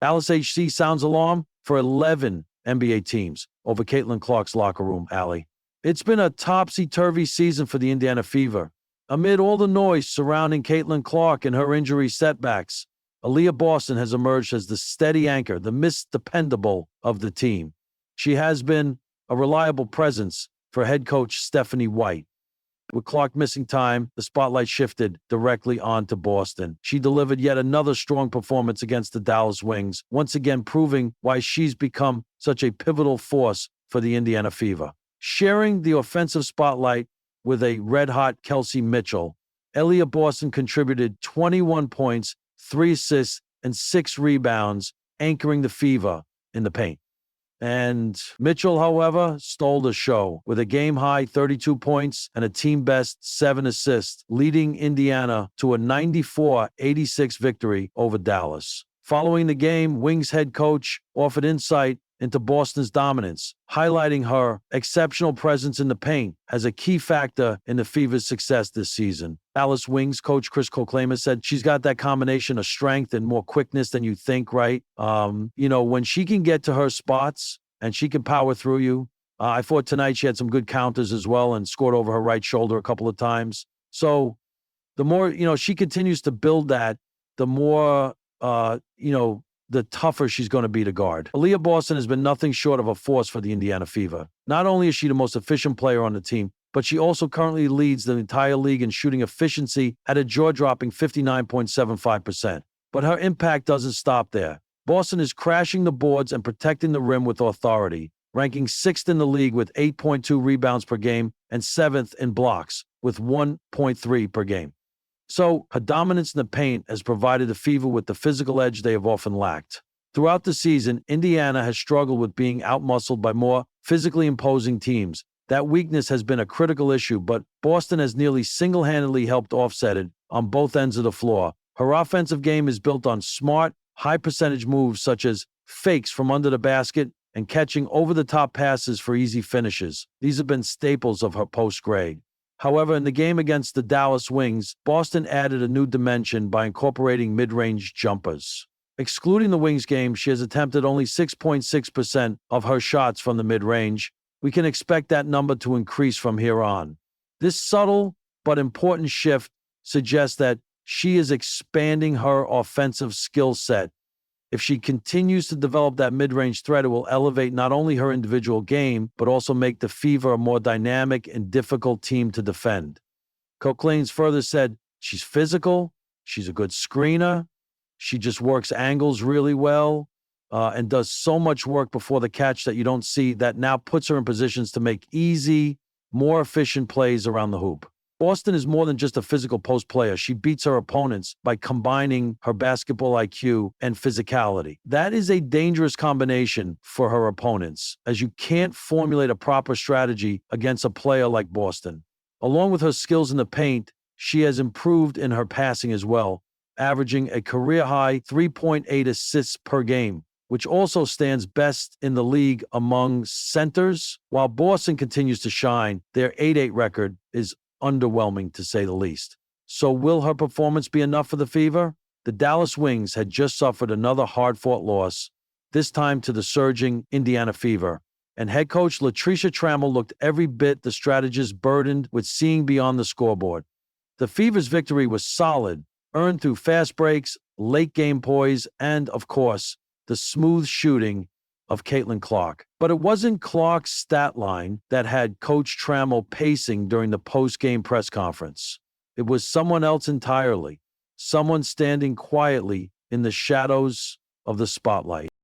Alice HC sounds alarm for 11 NBA teams over Caitlin Clark's locker room, Allie. It's been a topsy-turvy season for the Indiana Fever. Amid all the noise surrounding Caitlin Clark and her injury setbacks, Aaliyah Boston has emerged as the steady anchor, the Miss Dependable of the team. She has been a reliable presence for head coach Stephanie White. With Clark missing time, the spotlight shifted directly onto Boston. She delivered yet another strong performance against the Dallas Wings, once again proving why she's become such a pivotal force for the Indiana Fever. Sharing the offensive spotlight with a red-hot Kelsey Mitchell, Aaliyah Boston contributed 21 points, 3 assists, and 6 rebounds, anchoring the Fever in the paint. And Mitchell, however, stole the show with a game-high 32 points and a team-best 7 assists, leading Indiana to a 94-86 victory over Dallas. Following the game, Wings head coach offered insight into Boston's dominance, highlighting her exceptional presence in the paint as a key factor in the Fever's success this season. Dallas Wings coach Chris Koklama said she's got that combination of strength and more quickness than you think, right? When she can get to her spots and she can power through you. I thought tonight she had some good counters as well and scored over her right shoulder a couple of times. So the more, she continues to build that, the more, the tougher she's going to be to guard. Aaliyah Boston has been nothing short of a force for the Indiana Fever. Not only is she the most efficient player on the team, but she also currently leads the entire league in shooting efficiency at a jaw-dropping 59.75%. But her impact doesn't stop there. Boston is crashing the boards and protecting the rim with authority, ranking 6th in the league with 8.2 rebounds per game and 7th in blocks with 1.3 per game. So, her dominance in the paint has provided the Fever with the physical edge they have often lacked. Throughout the season, Indiana has struggled with being outmuscled by more physically imposing teams. That weakness has been a critical issue, but Boston has nearly single-handedly helped offset it on both ends of the floor. Her offensive game is built on smart, high-percentage moves such as fakes from under the basket and catching over-the-top passes for easy finishes. These have been staples of her post-grade. However, in the game against the Dallas Wings, Boston added a new dimension by incorporating mid-range jumpers. Excluding the Wings game, she has attempted only 6.6% of her shots from the mid-range. We can expect that number to increase from here on. This subtle but important shift suggests that she is expanding her offensive skill set. If she continues to develop that mid-range threat, it will elevate not only her individual game, but also make the Fever a more dynamic and difficult team to defend. Koklane further said, she's physical, she's a good screener, she just works angles really well, and does so much work before the catch that you don't see that now puts her in positions to make easy, more efficient plays around the hoop. Boston is more than just a physical post player. She beats her opponents by combining her basketball IQ and physicality. That is a dangerous combination for her opponents, as you can't formulate a proper strategy against a player like Boston. Along with her skills in the paint, she has improved in her passing as well, averaging a career-high 3.8 assists per game, which also stands best in the league among centers. While Boston continues to shine, their 8-8 record is underwhelming, to say the least. So will her performance be enough for the Fever? The Dallas Wings had just suffered another hard-fought loss, this time to the surging Indiana Fever. And head coach Latricia Trammell looked every bit the strategist burdened with seeing beyond the scoreboard. The Fever's victory was solid, earned through fast breaks, late-game poise, and, of course, the smooth shooting of Caitlin Clark. But it wasn't Clark's stat line that had Coach Trammell pacing during the post-game press conference. It was someone else entirely, someone standing quietly in the shadows of the spotlight.